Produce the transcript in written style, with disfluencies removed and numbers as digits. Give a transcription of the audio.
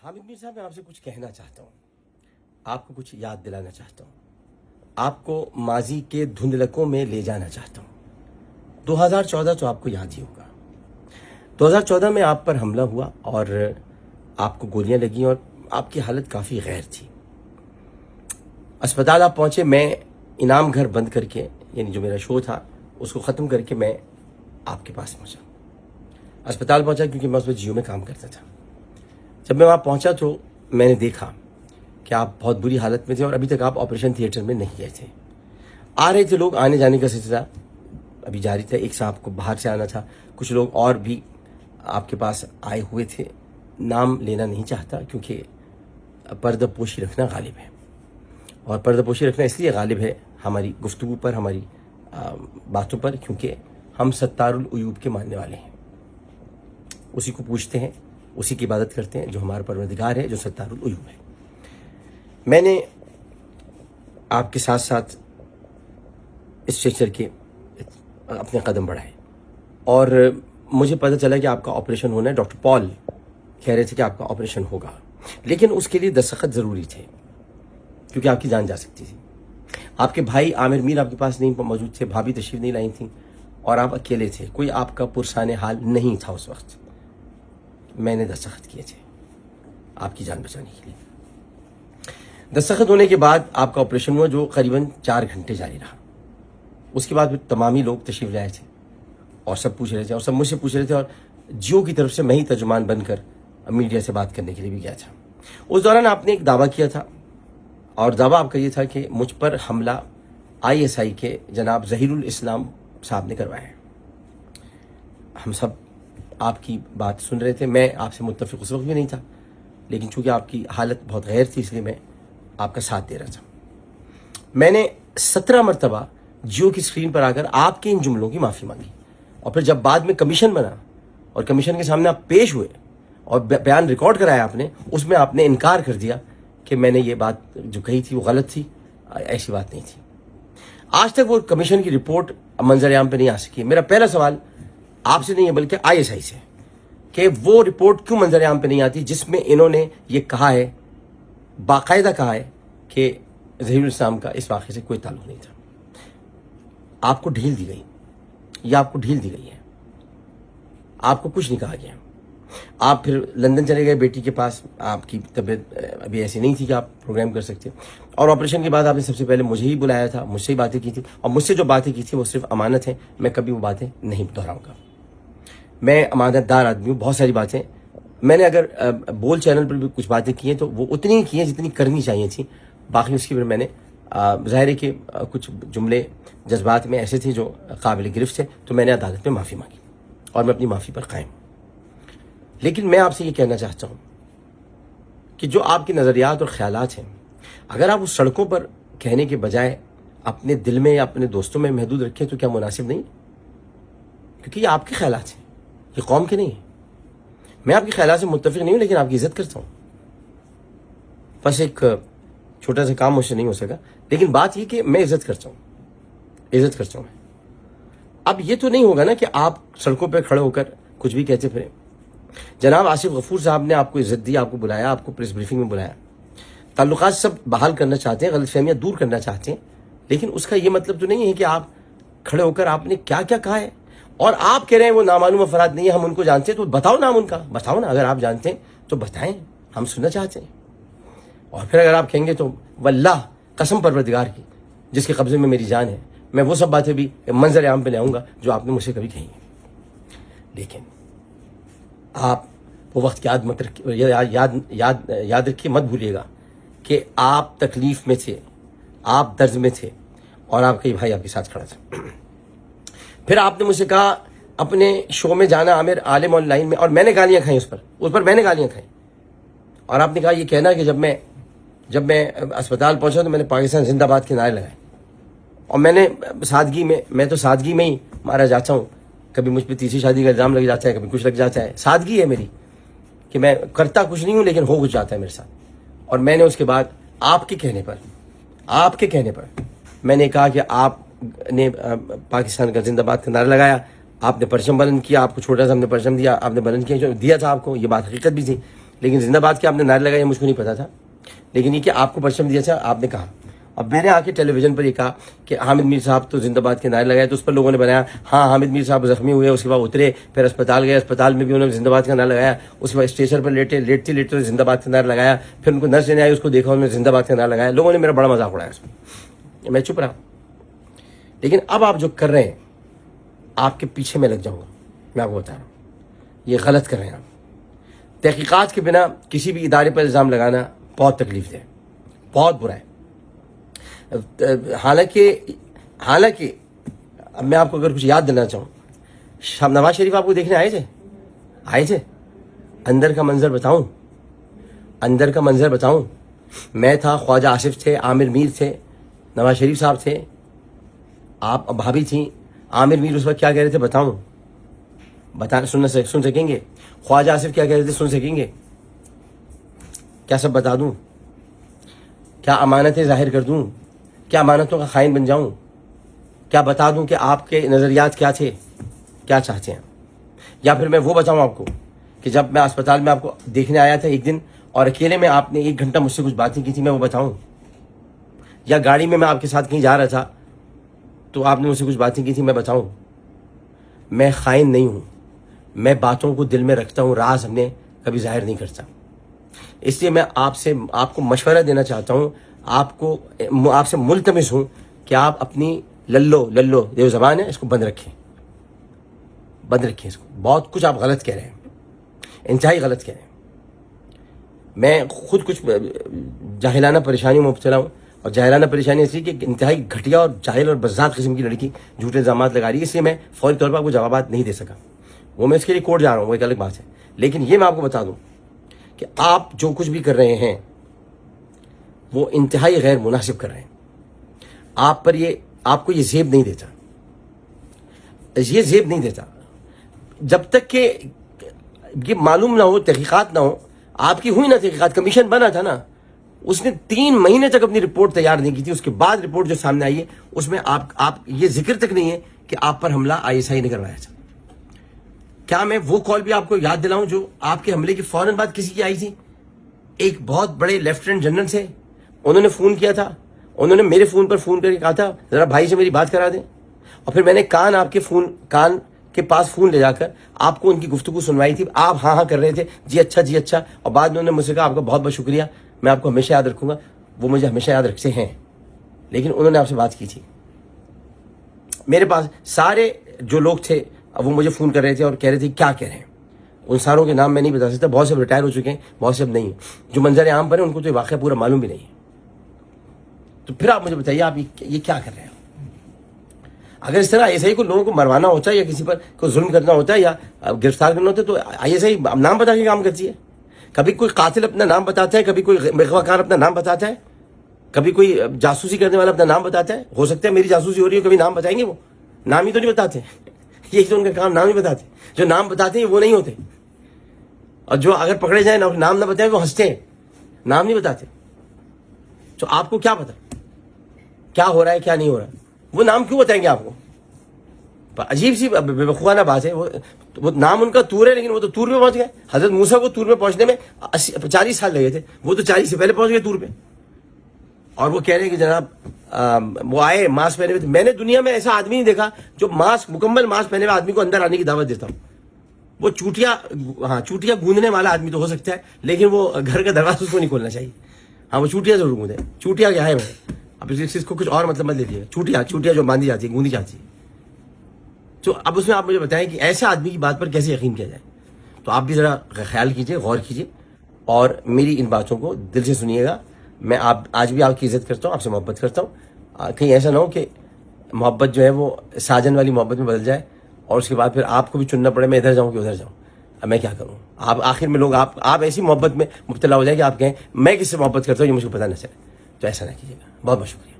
حامد میر صاحب، میں آپ سے کچھ کہنا چاہتا ہوں، آپ کو کچھ یاد دلانا چاہتا ہوں، آپ کو ماضی کے دھندلکوں میں لے جانا چاہتا ہوں۔ 2014 تو آپ کو یاد ہی ہوگا۔ 2014 میں آپ پر حملہ ہوا اور آپ کو گولیاں لگیں اور آپ کی حالت کافی غیر تھی۔ اسپتال آپ پہنچے، میں انعام گھر بند کر کے، یعنی جو میرا شو تھا اس کو ختم کر کے میں آپ کے پاس پہنچا۔ اسپتال پہنچا کیونکہ میں اس وقت جیو میں کام کرتا تھا۔ جب میں وہاں پہنچا تو میں نے دیکھا کہ آپ بہت بری حالت میں تھے اور ابھی تک آپ آپریشن تھیٹر میں نہیں گئے تھے۔ آ رہے تھے لوگ، آنے جانے کا سلسلہ ابھی جاری تھا۔ ایک صاحب کو باہر سے آنا تھا، کچھ لوگ اور بھی آپ کے پاس آئے ہوئے تھے۔ نام لینا نہیں چاہتا کیونکہ پردہ پوشی رکھنا غالب ہے، اور پردہ پوشی رکھنا اس لیے غالب ہے ہماری گفتگو پر، ہماری باتوں پر، کیونکہ ہم ستار العیوب کے ماننے والے ہیں۔ اسی کو پوچھتے ہیں، اسی کی عبادت کرتے ہیں جو ہمارا پروردگار ہے، جو ستار العیوب ہے۔ میں نے آپ کے ساتھ ساتھ اسٹریچر کے اپنے قدم بڑھائے اور مجھے پتہ چلا کہ آپ کا آپریشن ہونا ہے۔ ڈاکٹر پال کہہ رہے تھے کہ آپ کا آپریشن ہوگا، لیکن اس کے لیے دستخط ضروری تھے کیونکہ آپ کی جان جا سکتی تھی۔ آپ کے بھائی عامر میر آپ کے پاس نہیں موجود تھے، بھابھی تشریف نہیں لائی تھیں اور آپ اکیلے تھے، کوئی آپ کا پرسان حال نہیں تھا اس وقت۔ میں نے دستخط کیے تھے آپ کی جان بچانے کے لیے۔ دستخط ہونے کے بعد آپ کا آپریشن ہوا جو قریباً 4 گھنٹے جاری رہا۔ اس کے بعد تمام ہی لوگ تشریف لائے تھے اور سب پوچھ رہے تھے اور سب مجھ سے پوچھ رہے تھے، اور جیو کی طرف سے میں ہی ترجمان بن کر میڈیا سے بات کرنے کے لیے بھی گیا تھا۔ اس دوران آپ نے ایک دعویٰ کیا تھا، اور دعویٰ آپ کا یہ تھا کہ مجھ پر حملہ ISI کے جناب ظہیر الاسلام صاحب نے کروایا ہے۔ ہم سب آپ کی بات سن رہے تھے، میں آپ سے متفق اس وقت بھی نہیں تھا، لیکن چونکہ آپ کی حالت بہت غیر تھی اس لیے میں آپ کا ساتھ دے رہا تھا۔ میں نے 17 مرتبہ جیو کی اسکرین پر آ کر آپ کے ان جملوں کی معافی مانگی، اور پھر جب بعد میں کمیشن بنا اور کمیشن کے سامنے آپ پیش ہوئے اور بیان ریکارڈ کرایا آپ نے، اس میں آپ نے انکار کر دیا کہ میں نے یہ بات جو کہی تھی وہ غلط تھی، ایسی بات نہیں تھی۔ آج تک وہ کمیشن کی رپورٹ منظر عام پہ نہیں آ سکی۔ میرا پہلا سوال آپ سے نہیں ہے بلکہ ISI سے، کہ وہ رپورٹ کیوں منظر عام پہ نہیں آتی جس میں انہوں نے یہ کہا ہے، باقاعدہ کہا ہے کہ ظہیر الاسلام کا اس واقعے سے کوئی تعلق نہیں تھا۔ آپ کو ڈھیل دی گئی، یا آپ کو ڈھیل دی گئی ہے، آپ کو کچھ نہیں کہا گیا۔ آپ پھر لندن چلے گئے بیٹی کے پاس، آپ کی طبیعت ابھی ایسی نہیں تھی کہ آپ پروگرام کر سکتے، اور آپریشن کے بعد آپ نے سب سے پہلے مجھے ہی بلایا تھا، مجھ سے ہی باتیں کی تھی، اور مجھ سے جو باتیں کی تھی وہ صرف امانت ہیں، میں کبھی وہ باتیں نہیں دہراؤں گا۔ میں امانت دار آدمی ہوں، بہت ساری باتیں میں نے اگر بول چینل پر بھی کچھ باتیں کی ہیں تو وہ اتنی ہی کی ہیں جتنی کرنی چاہیے تھیں، باقی اس کی پھر میں نے ظاہر ہے کہ کچھ جملے جذبات میں ایسے تھے جو قابل گرفت تھے، تو میں نے عدالت میں معافی مانگی اور میں اپنی معافی پر قائم ہوں۔ لیکن میں آپ سے یہ کہنا چاہتا ہوں کہ جو آپ کے نظریات اور خیالات ہیں، اگر آپ اس سڑکوں پر کہنے کے بجائے اپنے دل میں یا اپنے دوستوں میں محدود رکھیں تو کیا مناسب نہیں؟ کیونکہ یہ آپ کے خیالات ہیں، یہ قوم کے نہیں ہیں۔ میں آپ کے خیالات سے متفق نہیں ہوں، لیکن آپ کی عزت کرتا ہوں۔ بس ایک چھوٹا سا کام مجھ سے نہیں ہو سکا، لیکن بات یہ کہ میں عزت کرتا ہوں میں۔ اب یہ تو نہیں ہوگا نا کہ آپ سڑکوں پہ کھڑے ہو کر کچھ بھی کہتے پھریں۔ جناب آصف غفور صاحب نے آپ کو عزت دی، آپ کو بلایا، آپ کو پریس بریفنگ میں بلایا، تعلقات سب بحال کرنا چاہتے ہیں، غلط فہمیاں دور کرنا چاہتے ہیں، لیکن اس کا یہ مطلب تو نہیں ہے کہ آپ کھڑے ہو کر آپ نے کیا کیا کہا ہے، اور آپ کہہ رہے ہیں وہ نامعلوم افراد نہیں ہیں، ہم ان کو جانتے ہیں، تو بتاؤ نام ان کا، بتاؤ نا، اگر آپ جانتے ہیں تو بتائیں، ہم سننا چاہتے ہیں۔ اور پھر اگر آپ کہیں گے تو واللہ قسم پروردگار کی جس کے قبضے میں میری جان ہے، میں وہ سب باتیں بھی منظر عام پہ لے آؤں گا جو آپ نے مجھ سے کبھی کہی ہیں۔ لیکن آپ وہ وقت یاد رکھیے، مت بھولیے گا کہ آپ تکلیف میں تھے، آپ درد میں تھے، اور آپ کا بھائی آپ کے ساتھ کھڑا تھا۔ پھر آپ نے مجھ سے کہا اپنے شو میں جانا عامر عالم آن لائن میں، اور میں نے گالیاں کھائیں اس پر میں نے گالیاں کھائیں، اور آپ نے کہا یہ کہنا کہ جب میں اسپتال پہنچا تو میں نے پاکستان زندہ باد کے نعرے لگائے، اور میں نے میں تو سادگی میں ہی مارا جاتا ہوں، کبھی مجھ پہ تیسری شادی کا الزام لگ جاتا ہے، کبھی کچھ لگ جاتا ہے، سادگی ہے میری کہ میں کرتا کچھ نہیں ہوں لیکن ہو کچھ جاتا ہے میرے ساتھ۔ اور میں نے اس کے بعد آپ کے کہنے پر میں نے کہا کہ آپ نے پاکستان کا زندہ باد کا نعرہ لگایا، آپ نے پرچم بلند کیا، آپ کو چھوٹا سا ہم نے پرچم دیا، آپ نے بلند کیا، جو دیا تھا آپ کو، یہ بات حقیقت بھی تھی، لیکن زندہ باد کے آپ نے نعرے لگائے مجھ کو نہیں پتا تھا، لیکن یہ کہ آپ کو پرچم دیا تھا، آپ نے کہا، اب میں نے آ کے ٹیلی ویژن پر یہ کہا کہ حامد میر صاحب تو زندہ باد کے نعرے لگائے، تو اس پر لوگوں نے بنایا ہاں حامد میر صاحب زخمی ہوئے، اس کے بعد اترے، پھر اسپتال گئے، اسپتال میں بھی انہوں نے زندہ باد کا نعرہ لگایا، اس کے بعد اسٹیشن پر لیٹتے زندہ باد کا نعرہ لگایا، پھر ان کو نرس لینے آئی، اس کو دیکھا انہوں نے زندہ باد کا نعرہ لگایا، لوگوں نے میرا بڑا مذاق اڑایا اس میں چپ رہا۔ لیکن اب آپ جو کر رہے ہیں، آپ کے پیچھے میں لگ جاؤں گا، میں آپ کو بتا رہا ہوں یہ غلط کر رہے ہیں آپ۔ تحقیقات کے بنا کسی بھی ادارے پر الزام لگانا بہت تکلیف دہ ہے، بہت برا ہے۔ حالانکہ اب میں آپ کو اگر کچھ یاد دینا چاہوں، نواز شریف آپ کو دیکھنے آئے تھے، اندر کا منظر بتاؤں، میں تھا، خواجہ آصف تھے، عامر میر تھے، نواز شریف صاحب تھے، آپ بھابھی تھیں، عامر میر اس وقت کیا کہہ رہے تھے سن سکیں گے؟ خواجہ آصف کیا کہہ رہے تھے سن سکیں گے؟ کیا سب بتا دوں؟ کیا امانتیں ظاہر کر دوں؟ کیا امانتوں کا خائن بن جاؤں؟ کیا بتا دوں کہ آپ کے نظریات کیا تھے، کیا چاہتے ہیں؟ یا پھر میں وہ بتاؤں آپ کو کہ جب میں اسپتال میں آپ کو دیکھنے آیا تھا ایک دن اور اکیلے میں آپ نے 1 گھنٹہ مجھ سے کچھ باتیں کی تھی، میں وہ بتاؤں؟ یا گاڑی میں آپ کے ساتھ کہیں جا رہا تھا تو آپ نے مجھ سے کچھ باتیں کی تھی، میں بتاؤں؟ میں خائن نہیں ہوں، میں باتوں کو دل میں رکھتا ہوں، راز ہم نے کبھی ظاہر نہیں کرتا۔ اس لیے میں آپ کو مشورہ دینا چاہتا ہوں، آپ سے ملتمس ہوں کہ آپ اپنی للو یہ زبان ہے اس کو بند رکھیں اس کو۔ بہت کچھ آپ غلط کہہ رہے ہیں، انتہائی غلط کہہ رہے ہیں۔ میں خود کچھ جاہلانہ پریشانیوں میں مبتلا ہوں، اور جاہلانہ پریشانی اس لیے کہ انتہائی گھٹیا اور جاہل اور بزداد قسم کی لڑکی جھوٹے الزامات لگا رہی ہے، اس لیے میں فوری طور پر آپ کو جوابات نہیں دے سکا۔ وہ میں اس کے لیے کورٹ جا رہا ہوں، وہ ایک الگ بات ہے۔ لیکن یہ میں آپ کو بتا دوں کہ آپ جو کچھ بھی کر رہے ہیں وہ انتہائی غیر مناسب کر رہے ہیں۔ آپ کو یہ زیب نہیں دیتا جب تک کہ یہ معلوم نہ ہو، تحقیقات نہ ہو۔ آپ کی ہوئی نا تحقیقات، کمیشن بنا تھا نا، اس نے 3 مہینے تک اپنی رپورٹ تیار نہیں کی تھی، اس کے بعد رپورٹ جو سامنے آئی ہے اس میں آپ یہ ذکر تک نہیں ہے کہ آپ پر حملہ ISI نے کروایا تھا۔ کیا میں وہ کال بھی آپ کو یاد دلاؤں جو آپ کے حملے کی فوراً بعد کسی کی آئی تھی؟ ایک بہت بڑے لیفٹیننٹ جنرل تھے، انہوں نے فون کیا تھا، انہوں نے میرے فون پر فون کر کے کہا تھا ذرا بھائی سے میری بات کرا دیں، اور پھر میں نے کان کے پاس فون لے جا کر آپ کو ان کی گفتگو سنوائی تھی، آپ ہاں کر رہے تھے، جی اچھا، اور بعد میں انہوں نے مجھ سے کہا آپ کا بہت بہت شکریہ، میں آپ کو ہمیشہ یاد رکھوں گا۔ وہ مجھے ہمیشہ یاد رکھتے ہیں، لیکن انہوں نے آپ سے بات کی تھی۔ میرے پاس سارے جو لوگ تھے وہ مجھے فون کر رہے تھے اور کہہ رہے تھے کیا کہہ رہے ہیں، ان ساروں کے نام میں نہیں بتا سکتا، بہت سے ریٹائر ہو چکے ہیں، بہت سے اب نہیں ہیں، جو منظر عام پر ہیں ان کو تو یہ واقعہ پورا معلوم بھی نہیں ہے۔ تو پھر آپ مجھے بتائیے آپ یہ کیا کر رہے ہیں؟ اگر اس طرح ISI کو لوگوں کو مروانا ہوتا ہے یا کسی پر کوئی ظلم کرنا ہوتا ہے یا گرفتار کرنا ہوتا ہے تو ISI نام بتا کے کام کرتی ہے۔ کبھی کوئی قاتل اپنا نام بتاتا ہے، کبھی کوئی اغوا کار اپنا نام بتاتا ہے، کبھی کوئی جاسوسی کرنے والا اپنا نام بتاتا ہے۔ ہو سکتا ہے میری جاسوسی ہو رہی ہے، کبھی نام بتائیں گے؟ وہ نام ہی تو نہیں بتاتے، یہی تو ان کا کام، نام ہی بتاتے۔ جو نام بتاتے ہیں وہ نہیں ہوتے، اور جو اگر پکڑے جائیں نام نہ بتائیں وہ ہنستے ہیں، نام نہیں بتاتے۔ تو آپ کو کیا پتا کیا ہو رہا ہے کیا نہیں ہو رہا؟ وہ نام کیوں بتائیں گے آپ کو؟ عجیب سی بے وقوفانہ بات ہے۔ وہ نام ان کا طور ہے، لیکن وہ تو طور پہ پہنچ گئے۔ حضرت موسیٰ کو طور پہ پہنچنے میں 40 سال لگے تھے، وہ تو 40 سے پہلے پہنچ گئے طور پہ، اور وہ کہہ رہے ہیں کہ جناب وہ آئے ماسک پہنے ہوئے تھے۔ میں نے دنیا میں ایسا آدمی نہیں دیکھا جو مکمل ماسک پہنے ہوئے آدمی کو اندر آنے کی دعوت دیتا ہوں۔ وہ چوٹیاں گوندنے والا آدمی تو ہو سکتا ہے، لیکن وہ گھر کا دروازہ اس کو نہیں کھولنا چاہیے۔ ہاں وہ چوٹیاں ضرور گوندے، چوٹیاں کیا ہے؟ میں اب اس کو کچھ اور مطلب مت لیجیے، چوٹیاں جو باندھی جاتی ہے، گوندی جاتی ہے۔ تو اب اس میں آپ مجھے بتائیں کہ ایسے آدمی کی بات پر کیسے یقین کیا جائے؟ تو آپ بھی ذرا خیال کیجئے، غور کیجئے، اور میری ان باتوں کو دل سے سنیے گا۔ میں آج بھی آپ کی عزت کرتا ہوں، آپ سے محبت کرتا ہوں۔ کہیں ایسا نہ ہو کہ محبت جو ہے وہ ساجن والی محبت میں بدل جائے، اور اس کے بعد پھر آپ کو بھی چننا پڑے میں ادھر جاؤں کہ ادھر جاؤں۔ اب میں کیا کروں؟ آپ آخر میں لوگ آپ ایسی محبت میں مبتلا ہو جائے کہ آپ کہیں میں کس سے محبت کرتا ہوں یہ مجھ کو پتہ نہ چلے۔ تو ایسا نہ کیجیے گا۔ بہت بہت شکریہ۔